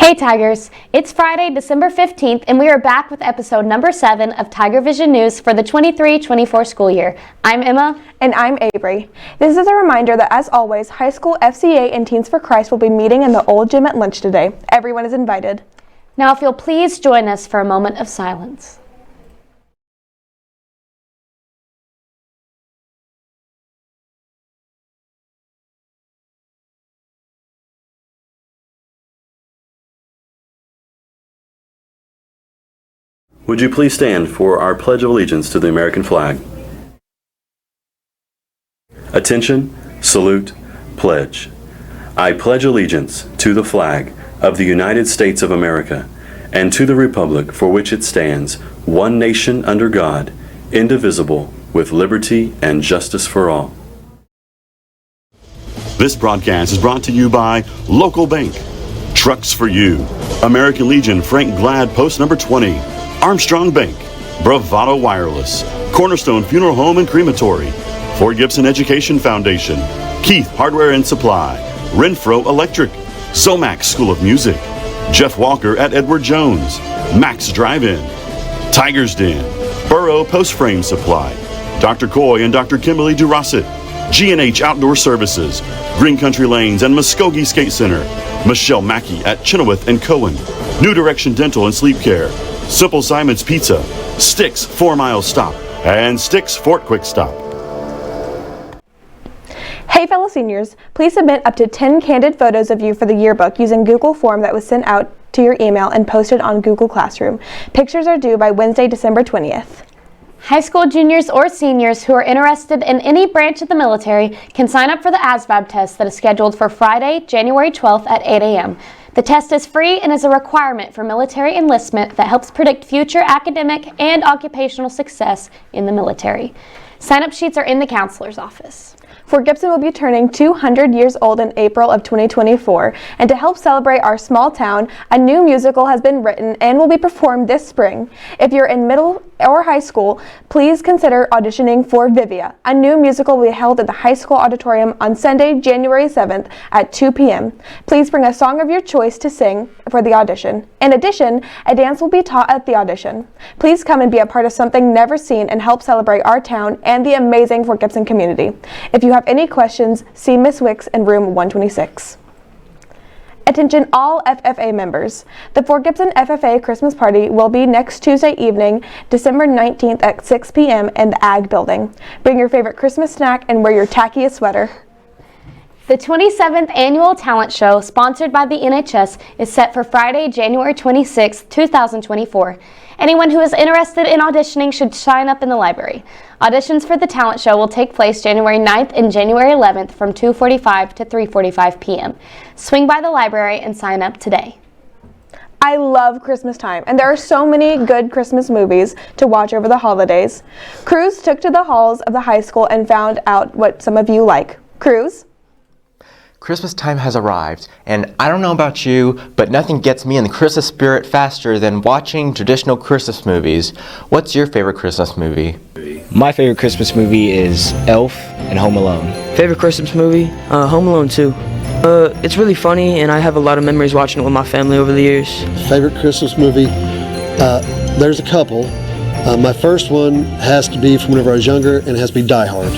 Hey Tigers! It's Friday, December 15th, and we are back with episode number 7 of TigerVision News for the 23-24 school year. I'm Emma. And I'm Avery. This is a reminder that, as always, high school FCA and Teens for Christ will be meeting in the old gym at lunch today. Everyone is invited. Now if you'll please join us for a moment of silence. Would you please stand for our Pledge of Allegiance to the American flag? Attention, salute, pledge. I pledge allegiance to the flag of the United States of America and to the republic for which it stands, one nation under God, indivisible, with liberty and justice for all. This broadcast is brought to you by Local Bank, Trucks for You, American Legion Frank Glad Post number 20, Armstrong Bank, Bravado Wireless, Cornerstone Funeral Home and Crematory, Fort Gibson Education Foundation, Keith Hardware and Supply, Renfro Electric, Zomax School of Music, Jeff Walker at Edward Jones, Max Drive-In, Tiger's Den, Burrow Post Frame Supply, Dr. Coy and Dr. Kimberly Durasset, G&H Outdoor Services, Green Country Lanes and Muskogee Skate Center, Michelle Mackey at Chenoweth and Cohen, New Direction Dental and Sleep Care, Simple Simon's Pizza, Sticks 4 Mile Stop, and Sticks Fort Quick Stop. Hey fellow seniors, please submit up to 10 candid photos of you for the yearbook using Google form that was sent out to your email and posted on Google Classroom. Pictures are due by Wednesday, December 20th. High school juniors or seniors who are interested in any branch of the military can sign up for the ASVAB test that is scheduled for Friday, January 12th at 8 a.m. The test is free and is a requirement for military enlistment that helps predict future academic and occupational success in the military. Sign-up sheets are in the counselor's office. Fort Gibson will be turning 200 years old in April of 2024, and to help celebrate our small town, a new musical has been written and will be performed this spring. If you're in middle or high school, please consider auditioning for Vivia. A new musical will be held at the high school auditorium on Sunday, January 7th at 2 p.m. Please bring a song of your choice to sing for the audition. In addition, a dance will be taught at the audition. Please come and be a part of something never seen and help celebrate our town and the amazing Fort Gibson community. If you have any questions, see Miss Wicks in room 126. Attention all FFA members. The Fort Gibson FFA Christmas party will be next Tuesday evening, December 19th at 6 p.m. in the Ag Building. Bring your favorite Christmas snack and wear your tackiest sweater. The 27th Annual Talent Show, sponsored by the NHS, is set for Friday, January 26, 2024. Anyone who is interested in auditioning should sign up in the library. Auditions for the talent show will take place January 9th and January 11th from 2:45 to 3:45 p.m. Swing by the library and sign up today. I love Christmas time, and there are so many good Christmas movies to watch over the holidays. Cruz took to the halls of the high school and found out what some of you like. Cruz? Christmas time has arrived, and I don't know about you, but nothing gets me in the Christmas spirit faster than watching traditional Christmas movies. What's your favorite Christmas movie? My favorite Christmas movie is Elf and Home Alone. Favorite Christmas movie? Home Alone 2. It's really funny, and I have a lot of memories watching it with my family over the years. Favorite Christmas movie? There's a couple. My first one has to be from whenever I was younger, and it has to be Die Hard.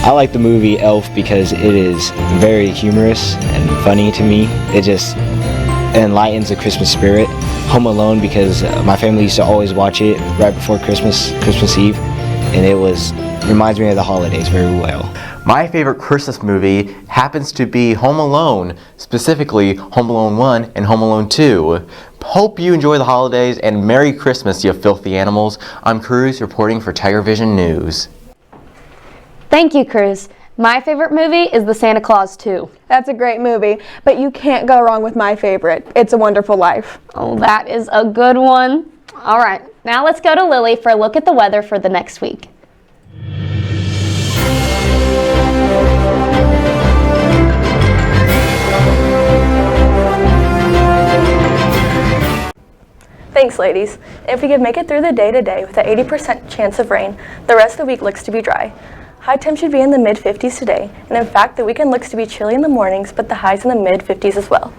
I like the movie Elf because it is very humorous and funny to me. It just enlightens the Christmas spirit. Home Alone because my family used to always watch it right before Christmas Eve, and it reminds me of the holidays very well. My favorite Christmas movie happens to be Home Alone, specifically Home Alone 1 and Home Alone 2. Hope you enjoy the holidays and Merry Christmas, you filthy animals. I'm Cruz reporting for TigerVision News. Thank you, Cruz. My favorite movie is The Santa Claus 2. That's a great movie, but you can't go wrong with my favorite, It's a Wonderful Life. Oh, that is a good one. All right, now let's go to Lily for a look at the weather for the next week. Thanks, ladies. If we could make it through the day today with an 80% chance of rain, the rest of the week looks to be dry. High temps should be in the mid-50s today, and in fact, the weekend looks to be chilly in the mornings, but the highs in the mid-50s as well.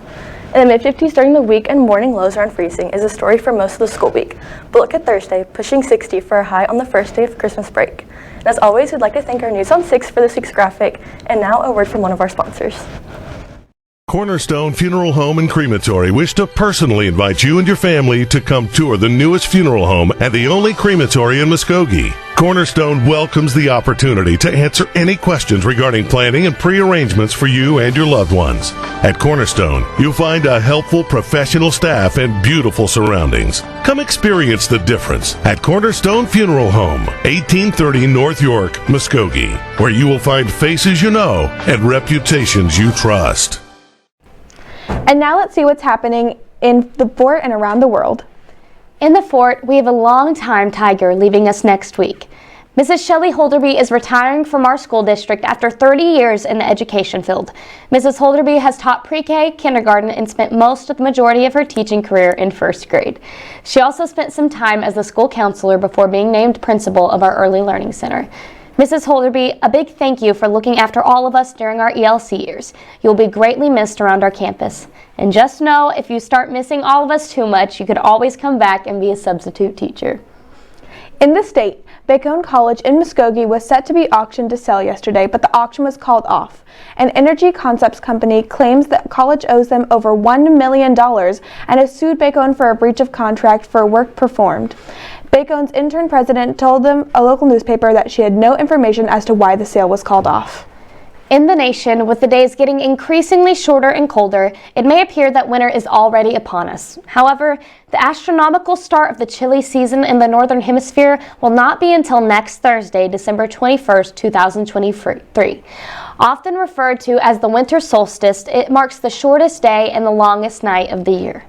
In the mid-50s during the week and morning lows around freezing is a story for most of the school week. But look at Thursday, pushing 60 for a high on the first day of Christmas break. And as always, we'd like to thank our News on 6 for this week's graphic. And now a word from one of our sponsors. Cornerstone Funeral Home and Crematory wish to personally invite you and your family to come tour the newest funeral home and the only crematory in Muskogee. Cornerstone welcomes the opportunity to answer any questions regarding planning and pre-arrangements for you and your loved ones. At Cornerstone, you'll find a helpful professional staff and beautiful surroundings. Come experience the difference at Cornerstone Funeral Home, 1830 North York, Muskogee, where you will find faces you know and reputations you trust. And now let's see what's happening in the fort and around the world. In the fort, we have a long-time Tiger leaving us next week. Mrs. Shelley Holderby is retiring from our school district after 30 years in the education field. Mrs. Holderby has taught pre-K, kindergarten, and spent most of the majority of her teaching career in first grade. She also spent some time as the school counselor before being named principal of our Early Learning Center. Mrs. Holderby, a big thank you for looking after all of us during our ELC years. You'll be greatly missed around our campus. And just know, if you start missing all of us too much, you could always come back and be a substitute teacher. In the state, Bacone College in Muskogee was set to be auctioned to sell yesterday, but the auction was called off. An energy concepts company claims that college owes them over $1 million and has sued Bacone for a breach of contract for work performed. Bacone's intern president told them, a local newspaper, that she had no information as to why the sale was called off. In the nation, with the days getting increasingly shorter and colder, it may appear that winter is already upon us. However, the astronomical start of the chilly season in the northern hemisphere will not be until next Thursday, December 21st, 2023. Often referred to as the winter solstice, it marks the shortest day and the longest night of the year.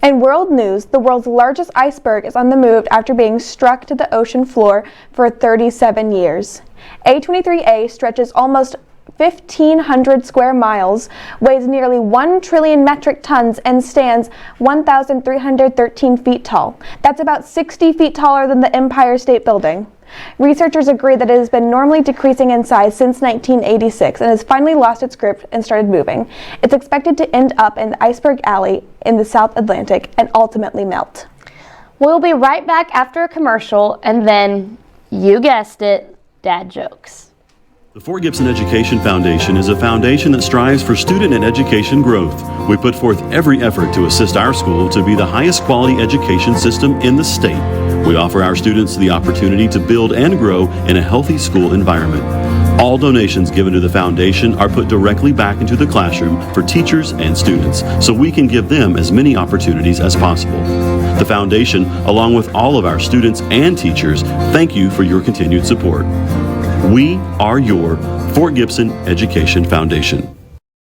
In world news, the world's largest iceberg is on the move after being struck to the ocean floor for 37 years. A23A stretches almost 1,500 square miles, weighs nearly 1 trillion metric tons, and stands 1,313 feet tall. That's about 60 feet taller than the Empire State Building. Researchers agree that it has been normally decreasing in size since 1986 and has finally lost its grip and started moving. It's expected to end up in the Iceberg Alley in the South Atlantic and ultimately melt. We'll be right back after a commercial, and then, you guessed it, dad jokes. The Fort Gibson Education Foundation is a foundation that strives for student and education growth. We put forth every effort to assist our school to be the highest quality education system in the state. We offer our students the opportunity to build and grow in a healthy school environment. All donations given to the foundation are put directly back into the classroom for teachers and students, so we can give them as many opportunities as possible. The foundation, along with all of our students and teachers, thank you for your continued support. We are your Fort Gibson Education Foundation.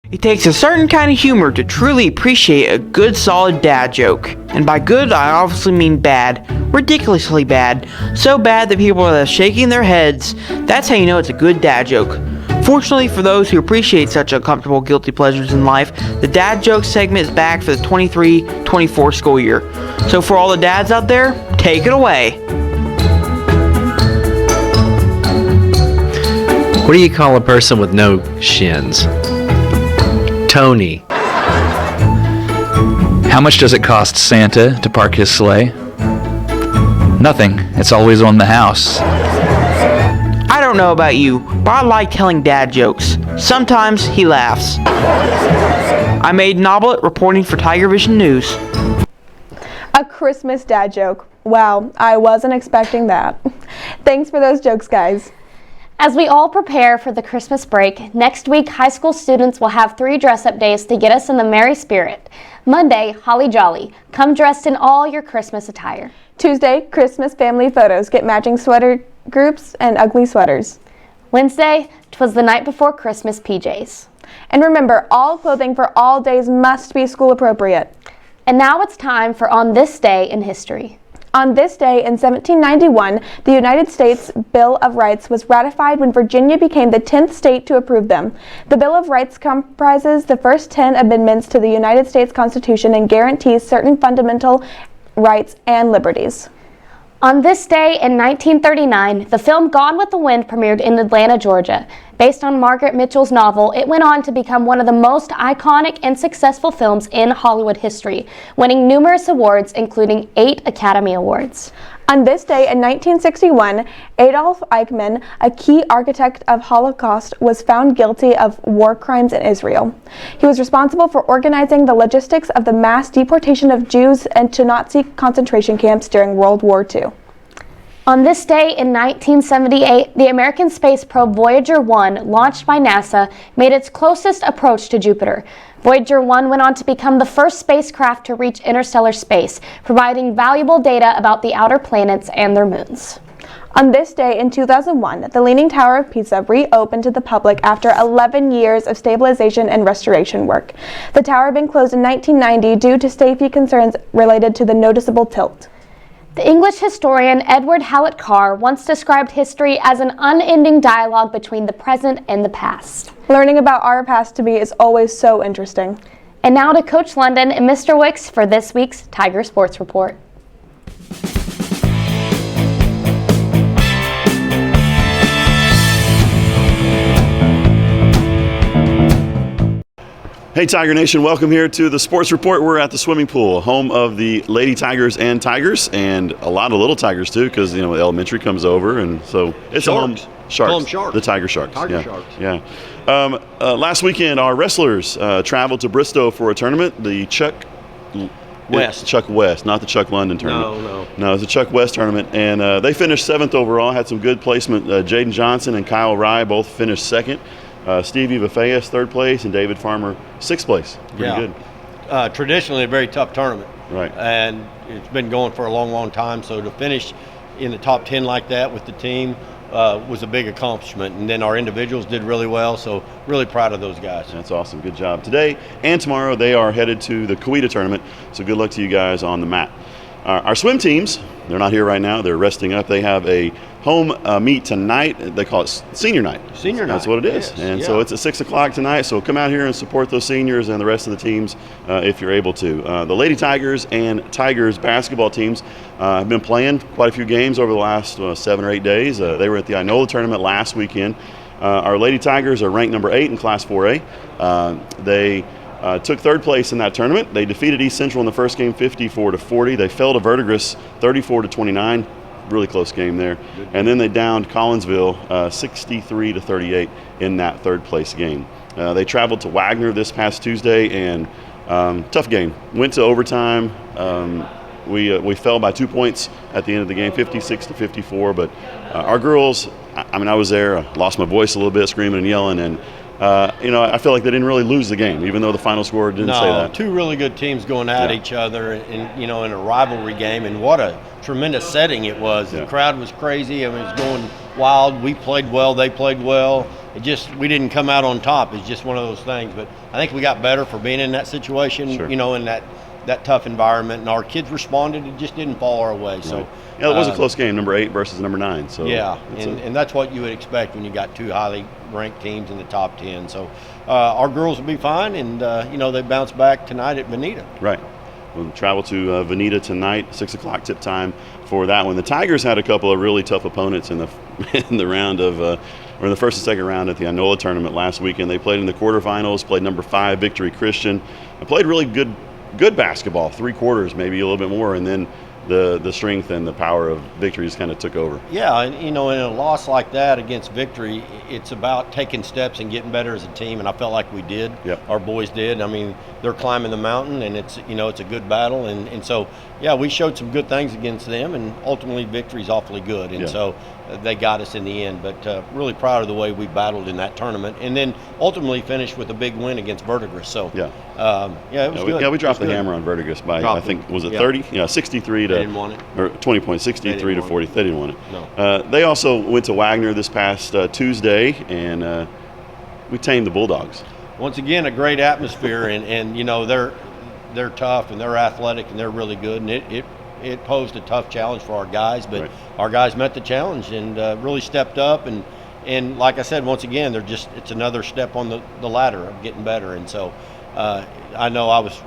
It takes a certain kind of humor to truly appreciate a good solid dad joke. And by good, I obviously mean bad. Ridiculously bad. So bad that people are shaking their heads. That's how you know it's a good dad joke. Fortunately for those who appreciate such uncomfortable guilty pleasures in life, the dad joke segment is back for the 23-24 school year. So for all the dads out there, take it away. What do you call a person with no shins? Tony. How much does it cost Santa to park his sleigh? Nothing. It's always on the house. I don't know about you, but I like telling dad jokes. Sometimes he laughs. I'm Aidan reporting for TigerVision News. A Christmas dad joke. Wow, I wasn't expecting that. Thanks for those jokes, guys. As we all prepare for the Christmas break, next week high school students will have 3 dress-up days to get us in the merry spirit. Monday, Holly Jolly. Come dressed in all your Christmas attire. Tuesday, Christmas family photos. Get matching sweater groups and ugly sweaters. Wednesday, 'twas the night before Christmas PJs. And remember, all clothing for all days must be school appropriate. And now it's time for On This Day in History. On this day in 1791, the United States Bill of Rights was ratified when Virginia became the 10th state to approve them. The Bill of Rights comprises the first 10 amendments to the United States Constitution and guarantees certain fundamental rights and liberties. On this day in 1939, the film Gone with the Wind premiered in Atlanta, Georgia. Based on Margaret Mitchell's novel, it went on to become one of the most iconic and successful films in Hollywood history, winning numerous awards, including 8 Academy Awards. On this day in 1961, Adolf Eichmann, a key architect of Holocaust, was found guilty of war crimes in Israel. He was responsible for organizing the logistics of the mass deportation of Jews into Nazi concentration camps during World War II. On this day in 1978, the American space probe Voyager 1, launched by NASA, made its closest approach to Jupiter. Voyager 1 went on to become the first spacecraft to reach interstellar space, providing valuable data about the outer planets and their moons. On this day in 2001, the Leaning Tower of Pisa reopened to the public after 11 years of stabilization and restoration work. The tower had been closed in 1990 due to safety concerns related to the noticeable tilt. The English historian Edward Hallett Carr once described history as an unending dialogue between the present and the past. Learning about our past to be is always so interesting. And now to Coach London and Mr. Wicks for this week's Tiger Sports Report. Hey Tiger Nation, welcome here to the Sports Report. We're at the swimming pool, home of the Lady Tigers and Tigers, and a lot of little Tigers too, because the elementary comes over, and so it's Sharks. a home. Sharks. Call them Sharks. The Tiger Sharks. Tiger Sharks. Yeah. Last weekend, our wrestlers traveled to Bristow for a tournament, the Chuck West, not the Chuck London tournament. No, it's a Chuck West tournament, and they finished 7th overall. Had some good placement. Jaden Johnson and Kyle Rye both finished 2nd. Stevie Vafeas 3rd place, and David Farmer 6th place. Pretty good. Traditionally a very tough tournament. Right. And it's been going for a long, long time. So to finish in the top 10 like that with the team was a big accomplishment. And then our individuals did really well. So really proud of those guys. That's awesome. Good job. Today and tomorrow they are headed to the Coweta tournament. So good luck to you guys on the mat. Our swim teams, they're not here right now. They're resting up. They have a home meet tonight. They call it senior night. Senior night. That's what it is. Yes. And so it's at 6 o'clock tonight. So come out here and support those seniors and the rest of the teams if you're able to. The Lady Tigers and Tigers basketball teams have been playing quite a few games over the last 7 or 8 days. They were at the Inola tournament last weekend. Our Lady Tigers are ranked number 8 in Class 4A. They took 3rd place in that tournament. They defeated East Central in the first game 54-40. They fell to Verdigris 34-29. Really close game there. And then they downed Collinsville 63-38 in that 3rd place game. They traveled to Wagner this past Tuesday, and tough game. Went to overtime. We fell by 2 points at the end of the game, 56-54. But our girls, I was there. I lost my voice a little bit, screaming and yelling, and I feel like they didn't really lose the game, even though the final score didn't say that. Two really good teams going at each other, in a rivalry game, and what a tremendous setting it was. The crowd was crazy. It was going wild. We played well. They played well. We didn't come out on top. It's just one of those things. But I think we got better for being in that situation, in that tough environment, and our kids responded. It just didn't fall our way. Right. So it was a close game, number 8 versus number 9. So and that's what you would expect when you got 2 highly ranked teams in the top 10. So our girls will be fine, and they bounce back tonight at Veneta. Right. We'll travel to Veneta tonight, 6 o'clock tip time for that one. The Tigers had a couple of really tough opponents in the round of or in the first and second round at the Inola tournament last weekend. They played in the quarterfinals, played number 5 Victory Christian, and played really good basketball, 3 quarters, maybe a little bit more, and then the strength and the power of Victory just kind of took over. Yeah, and in a loss like that against Victory, it's about taking steps and getting better as a team, and I felt like we did. Yep. Our boys did. They're climbing the mountain, and it's a good battle, and so we showed some good things against them, and ultimately Victory's awfully good, and so they got us in the end. But really proud of the way we battled in that tournament, and then ultimately finished with a big win against Verdigris. So it was good. Yeah, we dropped the hammer on Verdigris by I think was it 30? Yeah, 63 to. They didn't want it. Or 20 points, 63 to 40. They didn't want it. No. They also went to Wagner this past Tuesday, and we tamed the Bulldogs. Once again, a great atmosphere, and they're tough and they're athletic and they're really good, and it posed a tough challenge for our guys, but our guys met the challenge and really stepped up, and like I said, once again, it's another step on the ladder of getting better, and so I know I was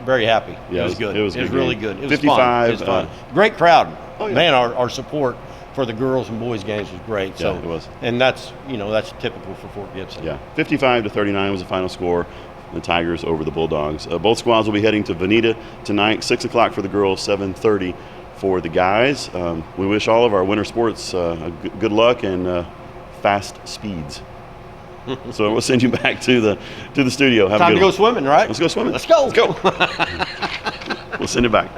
very happy. Yeah, it was good. It was really game. good. It was 55. fun. It was fun. Great crowd. Oh, yeah. Man, our support for the girls and boys games was great. So, Yeah, it was. And that's typical for Fort Gibson. Yeah, 55-39 was the final score. The Tigers over the Bulldogs. Both squads will be heading to Veneta tonight, 6 o'clock for the girls, 7:30 for the guys. We wish all of our winter sports good luck and fast speeds. So we'll send you back to the studio. Have Time a to good go one. swimming, right? Let's go swimming. Let's go. Let's go. We'll send it back.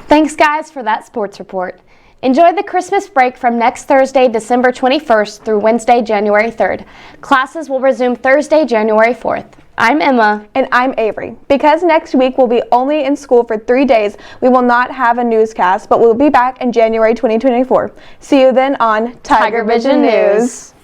Thanks, guys, for that sports report. Enjoy the Christmas break from next Thursday, December 21st through Wednesday, January 3rd. Classes will resume Thursday, January 4th. I'm Emma. And I'm Avery. Because next week we'll be only in school for 3 days, we will not have a newscast, but we'll be back in January 2024. See you then on TigerVision News.